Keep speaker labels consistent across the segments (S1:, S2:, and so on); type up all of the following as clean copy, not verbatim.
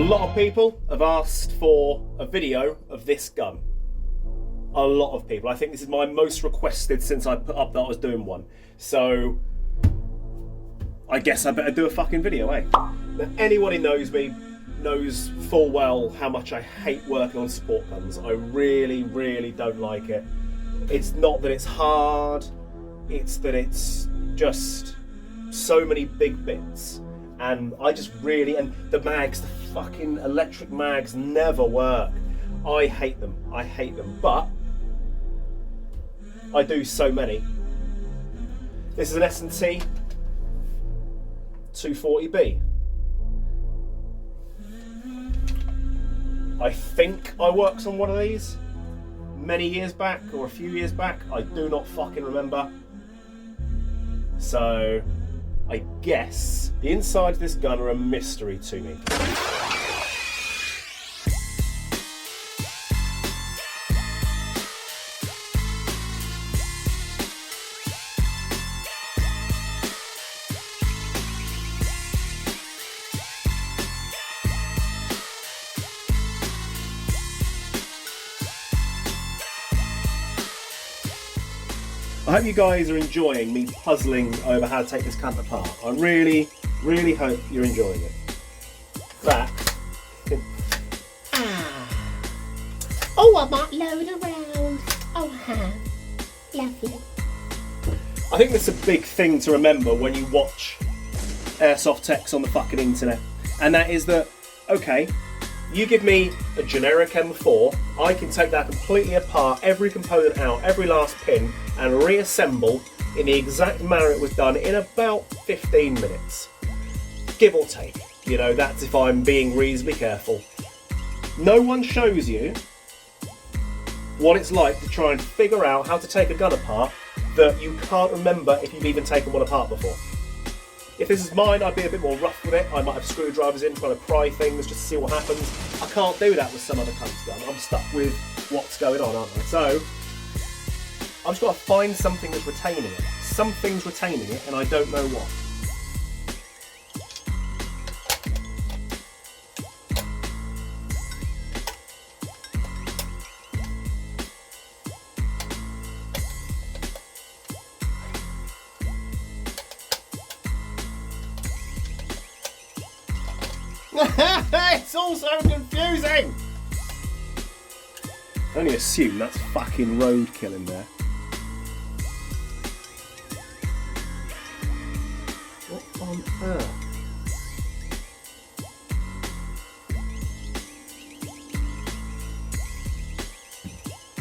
S1: lot of people have asked for a video of this gun. A lot of people. I think this is my most requested since I put up that I was doing one. So I guess I better do a fucking video, eh? Now, anyone who knows me knows full well how much I hate working on sport guns. I really, really don't like it. It's not that it's hard, it's that it's just so many big bits. And I just really, and the mags, the fucking electric mags never work. I hate them, but I do so many. This is an S&T 240B. I think I worked on one of these many years back, or a few years back. I do not fucking remember. So I guess the insides of this gun are a mystery to me. I hope you guys are enjoying me puzzling over how to take this cunt apart. I really, really hope you're enjoying it. That.
S2: Oh, I might load around. Oh, how lovely.
S1: I think that's a big thing to remember when you watch Airsoft techs on the fucking internet. And that is that, okay, you give me a generic M4, I can take that completely apart, every component out, every last pin, and reassemble in the exact manner it was done in about 15 minutes. Give or take. You know, that's if I'm being reasonably careful. No one shows you what it's like to try and figure out how to take a gun apart that you can't remember if you've even taken one apart before. If this is mine, I'd be a bit more rough with it. I might have screwdrivers in, trying to pry things just to see what happens. I can't do that with some other cunt's gun. I'm stuck with what's going on, aren't I? So I've just got to find something that's retaining it. Something's retaining it, and I don't know what. It's all so confusing! I only assume that's fucking roadkill in there. What on earth?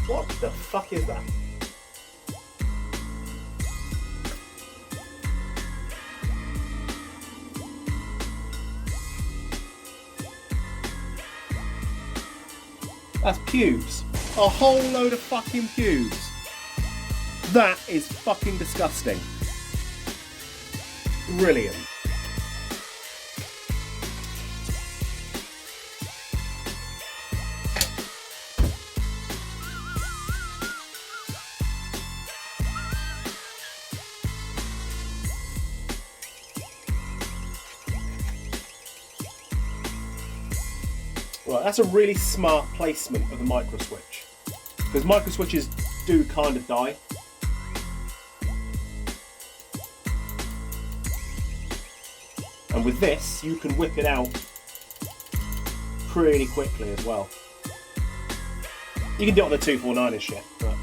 S1: What the fuck is that? That's pubes. A whole load of fucking pubes. That is fucking disgusting. Brilliant. Right, that's a really smart placement of the micro switch, because micro switches do kind of die. And with this, you can whip it out pretty quickly as well. You can do it on the 249 and shit, but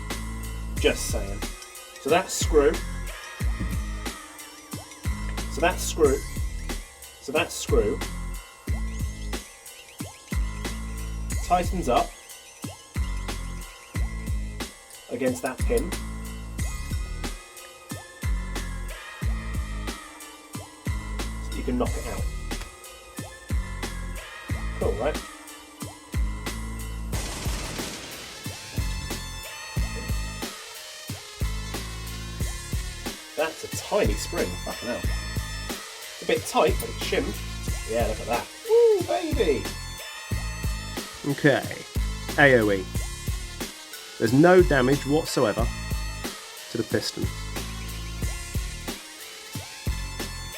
S1: just saying. So that's screw. So that's screw. So that's screw. Tightens up against that pin. So you can knock it out. Cool, right? That's a tiny spring, fucking hell. It's a bit tight, but it's shimmed. Yeah, look at that. Woo, baby! Okay, AOE. There's no damage whatsoever to the piston.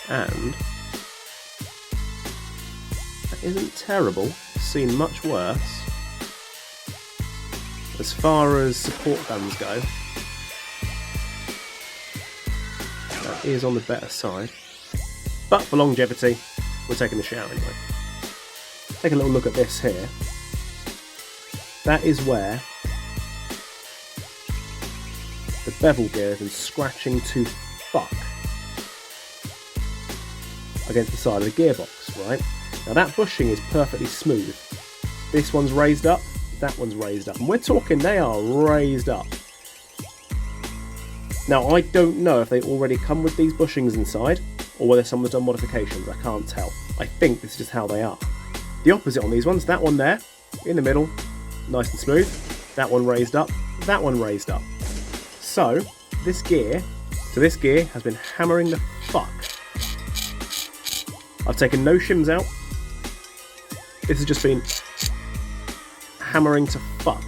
S1: And that isn't terrible. Seen much worse. As far as support guns go, that is on the better side. But for longevity, we're taking the shower anyway. Take a little look at this here. That is where the bevel gear has been scratching to fuck against the side of the gearbox, right? Now that bushing is perfectly smooth. This one's raised up, that one's raised up. And we're talking they are raised up. Now I don't know if they already come with these bushings inside, or whether someone's done modifications, I can't tell. I think this is just how they are. The opposite on these ones, that one there, in the middle, nice and smooth. That one raised up, that one raised up. So, this gear has been hammering the fuck. I've taken no shims out. This has just been hammering to fuck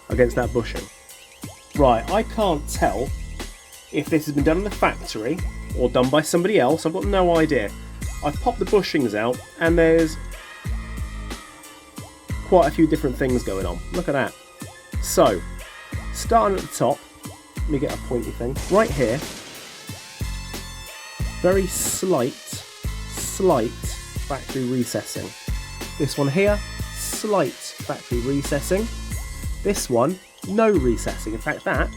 S1: against that bushing. Right, I can't tell if this has been done in the factory or done by somebody else. I've got no idea. I've popped the bushings out and there's quite a few different things going on. Look at that. So, starting at the top, let me get a pointy thing. Right here, very slight factory recessing. This one here, slight factory recessing. This one, no recessing. In fact, that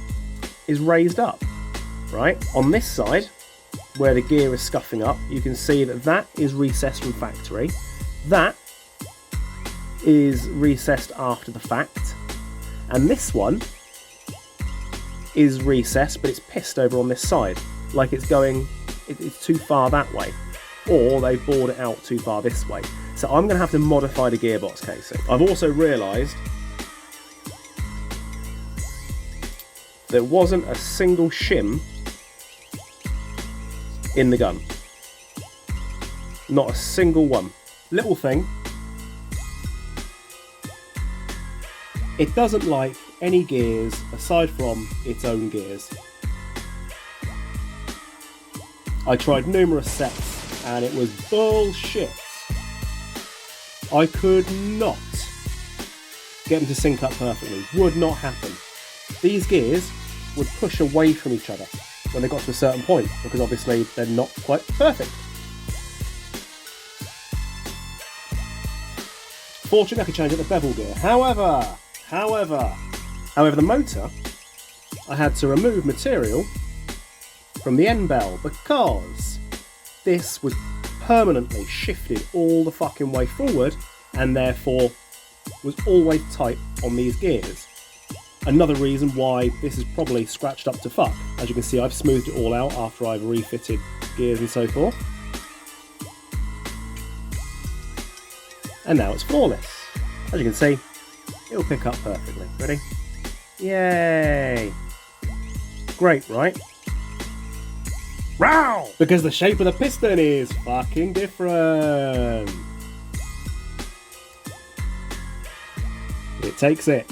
S1: is raised up, right? On this side, where the gear is scuffing up, you can see that that is recessed from factory. That is recessed after the fact. And this one is recessed, but it's pissed over on this side. Like it's going, it's too far that way. Or they've bored it out too far this way. So I'm going to have to modify the gearbox casing. I've also realised there wasn't a single shim in the gun. Not a single one. Little thing. It doesn't like any gears aside from its own gears. I tried numerous sets and it was bullshit. I could not get them to sync up perfectly. Would not happen. These gears would push away from each other when they got to a certain point because obviously they're not quite perfect. Fortunately I could change out the bevel gear. However, the motor, I had to remove material from the end bell because this was permanently shifted all the fucking way forward and therefore was always tight on these gears. Another reason why this is probably scratched up to fuck. As you can see, I've smoothed it all out after I've refitted gears and so forth. And now it's flawless. As you can see, it'll pick up perfectly. Ready? Yay! Great, right? Wow! Because the shape of the piston is fucking different. It takes it.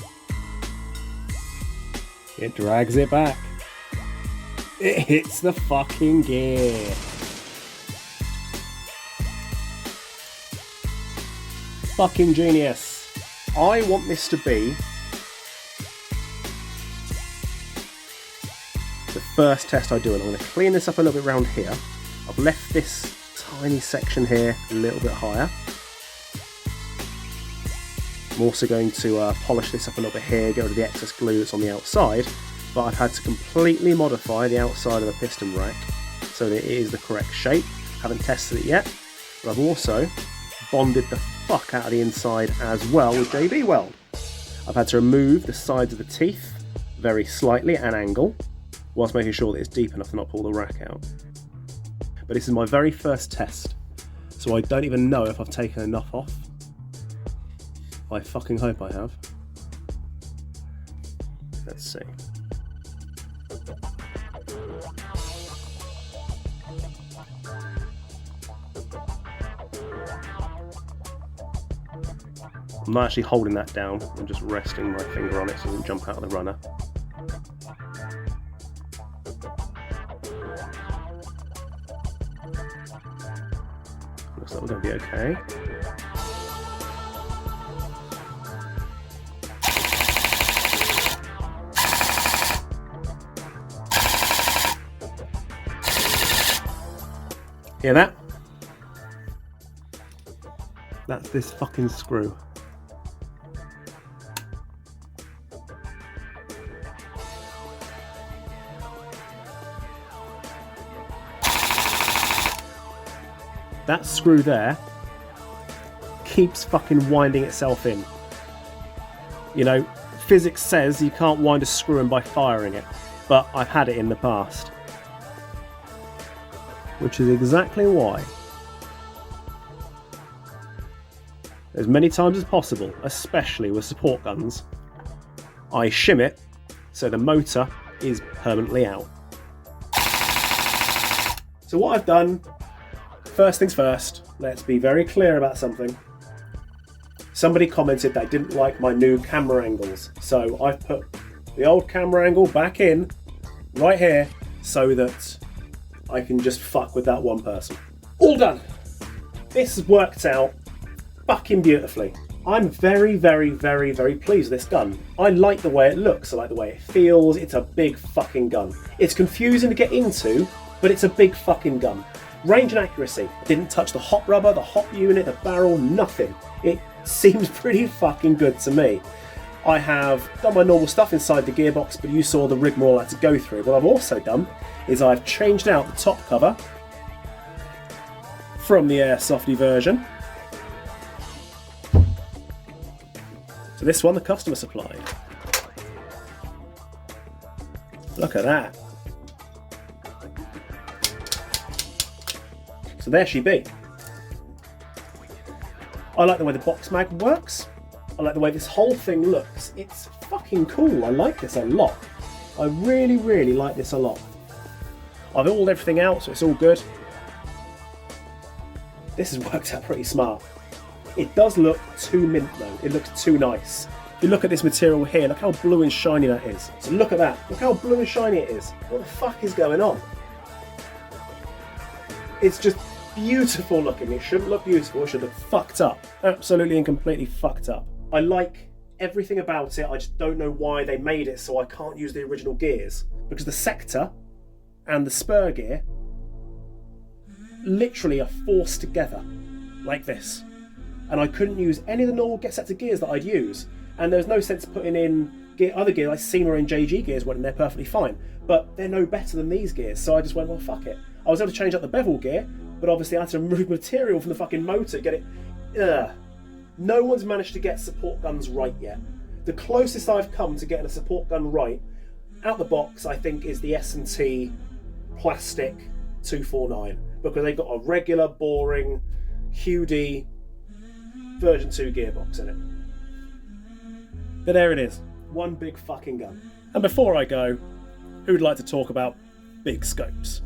S1: It drags it back. It hits the fucking gear. Fucking genius. I want this to be the first test I do, and I'm going to clean this up a little bit around here. I've left this tiny section here a little bit higher. I'm also going to polish this up a little bit here, get rid of the excess glue that's on the outside, but I've had to completely modify the outside of the piston rack so that it is the correct shape. Haven't tested it yet, but I've also bonded the fuck out of the inside as well with JB Weld. I've had to remove the sides of the teeth very slightly at an angle, whilst making sure that it's deep enough to not pull the rack out. But this is my very first test, so I don't even know if I've taken enough off. I fucking hope I have. Let's see. I'm not actually holding that down, I'm just resting my finger on it so it doesn't jump out of the runner. Looks like we're going to be okay. Hear that? That's this fucking screw. That screw there keeps fucking winding itself in. You know, physics says you can't wind a screw in by firing it, but I've had it in the past. Which is exactly why, as many times as possible, especially with support guns, I shim it so the motor is permanently out. So what I've done, first things first, let's be very clear about something. Somebody commented they didn't like my new camera angles, so I've put the old camera angle back in, right here, so that I can just fuck with that one person. All done. This has worked out fucking beautifully. I'm very, very, very, very pleased with this gun. I like the way it looks, I like the way it feels. It's a big fucking gun. It's confusing to get into, but it's a big fucking gun. Range and accuracy. Didn't touch the hot rubber, the hot unit, the barrel, nothing. It seems pretty fucking good to me. I have done my normal stuff inside the gearbox, but you saw the rigmarole I had to go through. What I've also done is I've changed out the top cover from the Airsoft version to this one the customer supplied. Look at that. So there she be. I like the way the box mag works. I like the way this whole thing looks. It's fucking cool. I like this a lot. I really, really like this a lot. I've oiled everything out, so it's all good. This has worked out pretty smart. It does look too mint though. It looks too nice. If you look at this material here, look how blue and shiny that is. So look at that. Look how blue and shiny it is. What the fuck is going on? It's just beautiful looking. It shouldn't look beautiful. It should look fucked up. Absolutely and completely fucked up. I like everything about it. I just don't know why they made it so I can't use the original gears. Because the sector and the spur gear literally are forced together like this. And I couldn't use any of the normal sets of gears that I'd use. And there's no sense putting in other gears like SEMA and JG gears when they're perfectly fine. But they're no better than these gears. So I just went, well, fuck it. I was able to change up the bevel gear, but obviously I had to remove material from the fucking motor, get it. Ugh. No one's managed to get support guns right yet. The closest I've come to getting a support gun right, out the box, I think, is the S&T plastic 249, because they've got a regular, boring, QD version 2 gearbox in it. But there it is. One big fucking gun. And before I go, who'd like to talk about big scopes?